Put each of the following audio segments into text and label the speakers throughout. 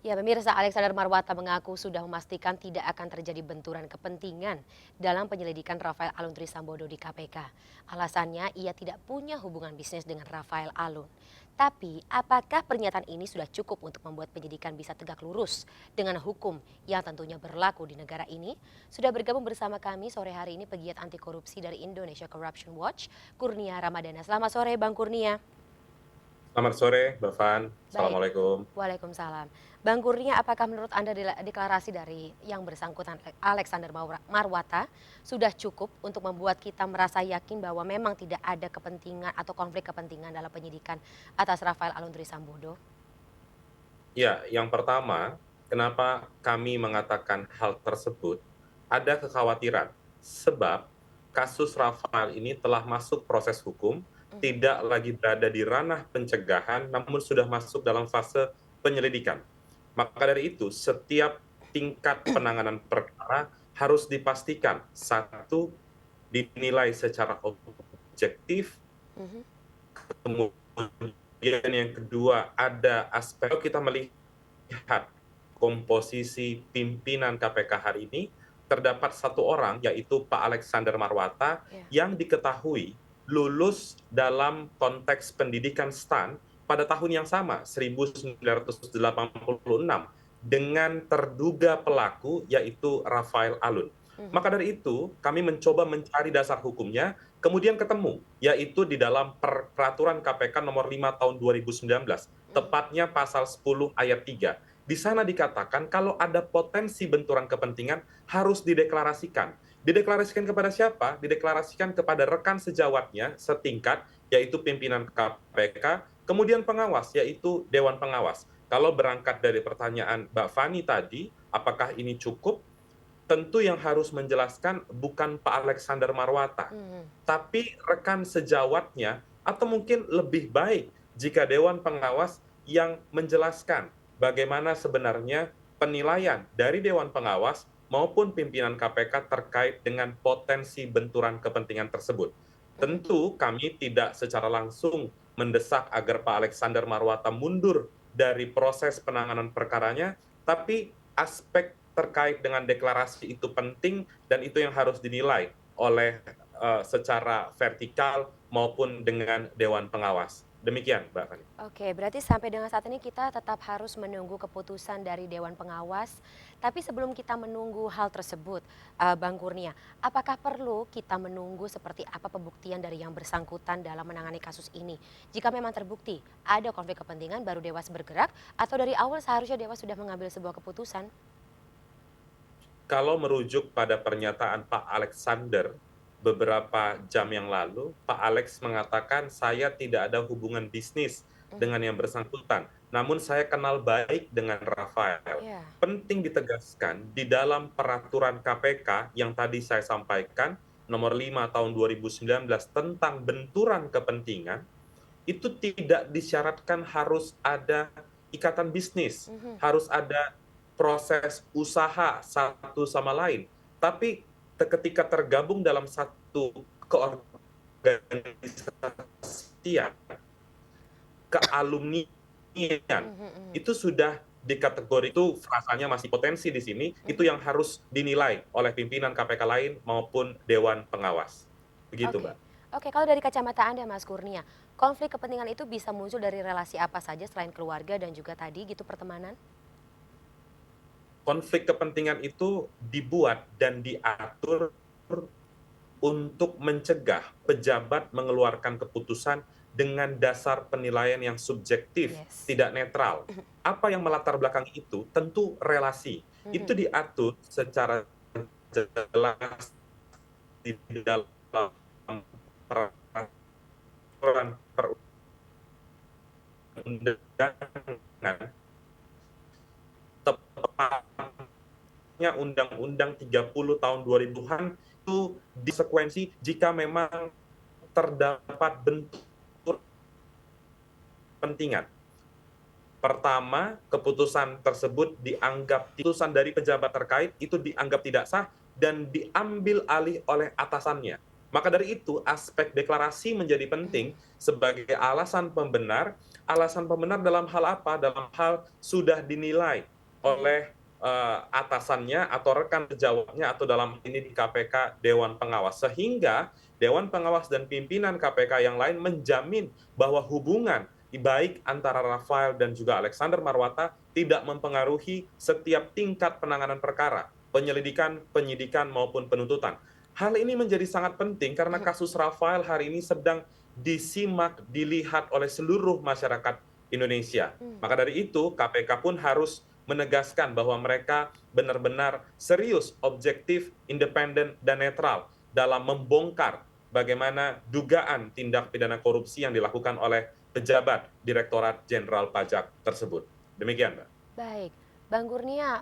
Speaker 1: Ya, pemirsa, Alexander Marwata mengaku sudah memastikan tidak akan terjadi benturan kepentingan dalam penyelidikan Rafael Alun Trisambodo di KPK. Alasannya, ia tidak punya hubungan bisnis dengan Rafael Alun. Tapi, apakah pernyataan ini sudah cukup untuk membuat penyidikan bisa tegak lurus dengan hukum yang tentunya berlaku di negara ini? Sudah bergabung bersama kami sore hari ini pegiat anti korupsi dari Indonesia Corruption Watch, Kurnia Ramadana. Selamat sore, Bang Kurnia.
Speaker 2: Selamat sore, Mbak Van.
Speaker 1: Baik,
Speaker 2: Assalamualaikum.
Speaker 1: waalaikumsalam. Bang Kurnia, apakah menurut Anda deklarasi dari yang bersangkutan Alexander Marwata sudah cukup untuk membuat kita merasa yakin bahwa memang tidak ada kepentingan atau konflik kepentingan dalam penyidikan atas Rafael Alun Trisambodo?
Speaker 2: Ya, yang pertama, kenapa kami mengatakan hal tersebut? Ada kekhawatiran, sebab kasus Rafael ini telah masuk proses hukum,
Speaker 1: Mhm.
Speaker 2: tidak lagi berada di ranah pencegahan, namun sudah masuk dalam fase penyelidikan. Maka dari itu, setiap tingkat penanganan perkara harus dipastikan, satu, dinilai secara objektif.
Speaker 1: Mhm.
Speaker 2: Kemudian yang kedua, ada aspek kita melihat komposisi pimpinan KPK hari ini, terdapat satu orang, yaitu Pak Alexander Marwata,
Speaker 1: Ya.
Speaker 2: yang diketahui lulus dalam konteks pendidikan STAN pada tahun yang sama, 1986, dengan terduga pelaku, yaitu Rafael Alun.
Speaker 1: Mhm.
Speaker 2: Maka dari itu, kami mencoba mencari dasar hukumnya, kemudian ketemu, yaitu di dalam Peraturan KPK nomor 5 tahun 2019,
Speaker 1: Mhm.
Speaker 2: tepatnya pasal 10 ayat 3. Di sana dikatakan kalau ada potensi benturan kepentingan harus dideklarasikan. Dideklarasikan kepada siapa? Dideklarasikan kepada rekan sejawatnya setingkat, yaitu pimpinan KPK, kemudian pengawas, yaitu Dewan Pengawas. Kalau berangkat dari pertanyaan Mbak Fani tadi, apakah ini cukup? Tentu yang harus menjelaskan bukan Pak Alexander Marwata,
Speaker 1: Mhm.
Speaker 2: tapi rekan sejawatnya, atau mungkin lebih baik jika Dewan Pengawas yang menjelaskan bagaimana sebenarnya penilaian dari Dewan Pengawas maupun pimpinan KPK terkait dengan potensi benturan kepentingan tersebut.
Speaker 1: Mhm.
Speaker 2: Tentu kami tidak secara langsung mendesak agar Pak Alexander Marwata mundur dari proses penanganan perkaranya, tapi aspek terkait dengan deklarasi itu penting dan itu yang harus dinilai oleh secara vertikal maupun dengan Dewan Pengawas. Demikian, Mbak Fani.
Speaker 1: Oke, berarti sampai dengan saat ini kita tetap harus menunggu keputusan dari Dewan Pengawas. Tapi sebelum kita menunggu hal tersebut, Bang Kurnia, apakah perlu kita menunggu seperti apa pembuktian dari yang bersangkutan dalam menangani kasus ini? Jika memang terbukti ada konflik kepentingan, baru Dewas bergerak, atau dari awal seharusnya Dewas sudah mengambil sebuah keputusan?
Speaker 2: Kalau merujuk pada pernyataan Pak Alexander beberapa jam yang lalu, Pak Alex mengatakan saya tidak ada hubungan bisnis
Speaker 1: Mhm.
Speaker 2: dengan yang bersangkutan, namun saya kenal baik dengan Rafael.
Speaker 1: Ya.
Speaker 2: Penting ditegaskan di dalam peraturan KPK yang tadi saya sampaikan, nomor 5 tahun 2019 tentang benturan kepentingan, itu tidak disyaratkan harus ada ikatan bisnis,
Speaker 1: Mhm.
Speaker 2: harus ada proses usaha satu sama lain. Tapi ketika tergabung dalam satu keorganisasian, kealumnian,
Speaker 1: Mhm. Mhm.
Speaker 2: itu sudah di kategori itu frasanya masih potensi di sini, itu
Speaker 1: Mhm.
Speaker 2: yang harus dinilai oleh pimpinan KPK lain maupun Dewan Pengawas. Begitu,
Speaker 1: Oke.
Speaker 2: Mbak.
Speaker 1: Oke, kalau dari kacamata Anda, Mas Kurnia, konflik kepentingan itu bisa muncul dari relasi apa saja selain keluarga dan juga tadi gitu pertemanan?
Speaker 2: Konflik kepentingan itu dibuat dan diatur untuk mencegah pejabat mengeluarkan keputusan dengan dasar penilaian yang subjektif,
Speaker 1: Yes.
Speaker 2: tidak netral. Apa yang melatar belakangi itu? Tentu relasi. Itu
Speaker 1: Mhm.
Speaker 2: diatur secara jelas di dalam peraturan perundangan, tepatnya Undang-Undang 30 tahun 2000-an, itu disekuensi jika memang terdapat bentur kepentingan. Pertama, keputusan tersebut dianggap keputusan dari pejabat terkait itu dianggap tidak sah dan diambil alih oleh atasannya. Maka dari itu, aspek deklarasi menjadi
Speaker 1: Mhm.
Speaker 2: penting sebagai alasan pembenar dalam hal apa? Dalam hal sudah dinilai
Speaker 1: Baik.
Speaker 2: oleh atasannya atau rekan sejawatnya atau dalam ini di KPK Dewan Pengawas. Sehingga Dewan Pengawas dan pimpinan KPK yang lain menjamin bahwa hubungan baik antara Rafael dan juga Alexander Marwata tidak mempengaruhi setiap tingkat penanganan perkara, penyelidikan, penyidikan maupun penuntutan. Hal ini menjadi sangat penting karena kasus Rafael hari ini sedang disimak, dilihat oleh seluruh masyarakat Indonesia.
Speaker 1: Hmm.
Speaker 2: Maka dari itu, KPK pun harus menegaskan bahwa mereka benar-benar serius, objektif, independen, dan netral dalam membongkar bagaimana dugaan tindak pidana korupsi yang dilakukan oleh pejabat Direktorat Jenderal Pajak tersebut. Demikian, Mbak.
Speaker 1: Baik, Bang Kurnia,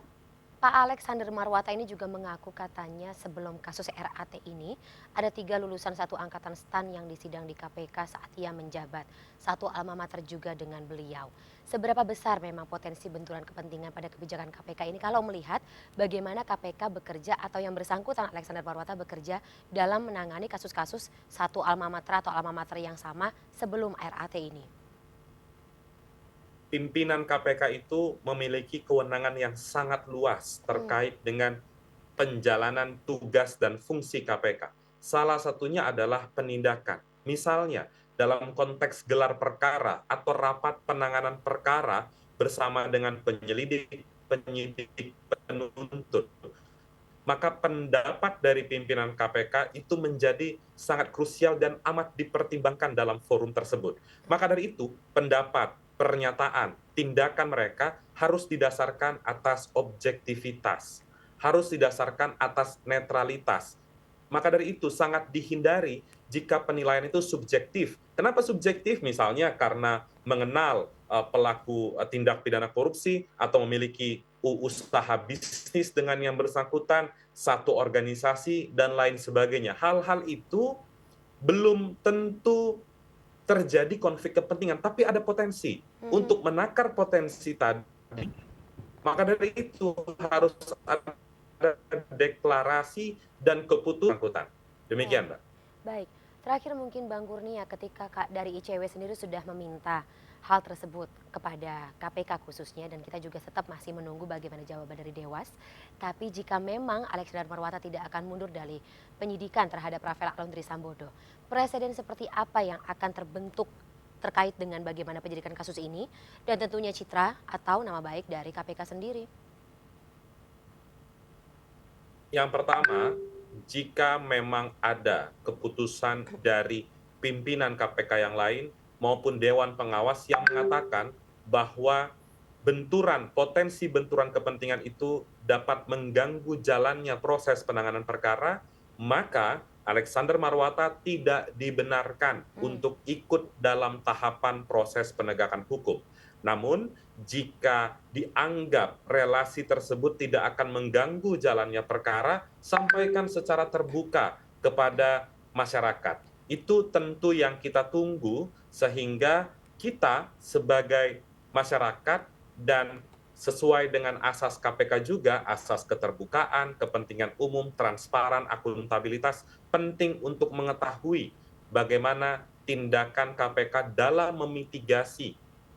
Speaker 1: Pak Alexander Marwata ini juga mengaku katanya sebelum kasus RAT ini ada 3 lulusan satu angkatan STAN yang disidang di KPK saat ia menjabat. Satu alma mater juga dengan beliau. Seberapa besar memang potensi benturan kepentingan pada kebijakan KPK ini kalau melihat bagaimana KPK bekerja atau yang bersangkutan Alexander Marwata bekerja dalam menangani kasus-kasus satu alma mater atau alma mater yang sama sebelum RAT ini?
Speaker 2: Pimpinan KPK itu memiliki kewenangan yang sangat luas
Speaker 1: Hmm.
Speaker 2: terkait dengan penjalanan tugas dan fungsi KPK. Salah satunya adalah penindakan. Misalnya, dalam konteks gelar perkara atau rapat penanganan perkara bersama dengan penyelidik, penyidik, penuntut, maka pendapat dari pimpinan KPK itu menjadi sangat krusial dan amat dipertimbangkan dalam forum tersebut. Maka dari itu, pendapat, pernyataan, tindakan mereka harus didasarkan atas objektivitas, harus didasarkan atas netralitas. Maka dari itu sangat dihindari jika penilaian itu subjektif. Kenapa subjektif? Misalnya karena mengenal pelaku tindak pidana korupsi atau memiliki usaha bisnis dengan yang bersangkutan, satu organisasi, dan lain sebagainya. Hal-hal itu belum tentu terjadi konflik kepentingan, tapi ada potensi.
Speaker 1: Mhm.
Speaker 2: Untuk menakar potensi tadi, maka dari itu harus ada deklarasi dan keputusan angkutan.
Speaker 1: Baik.
Speaker 2: Demikian, Mbak.
Speaker 1: Baik, terakhir mungkin Bang Kurnia ketika dari ICW sendiri sudah meminta hal tersebut kepada KPK khususnya dan kita juga tetap masih menunggu bagaimana jawaban dari Dewas. Tapi jika memang Alexander Marwata tidak akan mundur dari penyidikan terhadap Rafael Alun Trisambodo, presiden seperti apa yang akan terbentuk terkait dengan bagaimana penyidikan kasus ini dan tentunya citra atau nama baik dari KPK sendiri?
Speaker 2: Yang pertama, jika memang ada keputusan dari pimpinan KPK yang lain maupun Dewan Pengawas yang mengatakan bahwa potensi benturan kepentingan itu dapat mengganggu jalannya proses penanganan perkara, maka Alexander Marwata tidak dibenarkan
Speaker 1: Hmm.
Speaker 2: untuk ikut dalam tahapan proses penegakan hukum. Namun, jika dianggap relasi tersebut tidak akan mengganggu jalannya perkara, sampaikan secara terbuka kepada masyarakat. Itu tentu yang kita tunggu sehingga kita sebagai masyarakat dan sesuai dengan asas KPK juga, asas keterbukaan, kepentingan umum, transparan, akuntabilitas, penting untuk mengetahui bagaimana tindakan KPK dalam memitigasi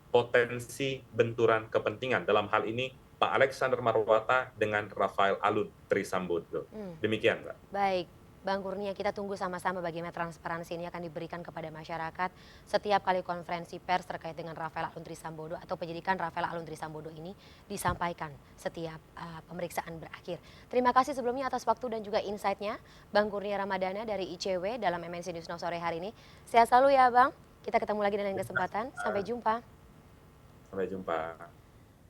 Speaker 2: potensi benturan kepentingan. Dalam hal ini, Pak Alexander Marwata dengan Rafael Alun Trisambodo.
Speaker 1: Hmm.
Speaker 2: Demikian, Mbak.
Speaker 1: Baik, Bang Kurnia, kita tunggu sama-sama bagaimana transparansi ini akan diberikan kepada masyarakat setiap kali konferensi pers terkait dengan Rafael Alun Trisambodo atau penyidikan Rafael Alun Trisambodo ini disampaikan setiap pemeriksaan berakhir. Terima kasih sebelumnya atas waktu dan juga insight-nya, Bang Kurnia Ramadana dari ICW dalam MNC News Now sore hari ini. Sehat selalu ya Bang, kita ketemu lagi dengan kesempatan, sampai jumpa.
Speaker 2: Sampai jumpa.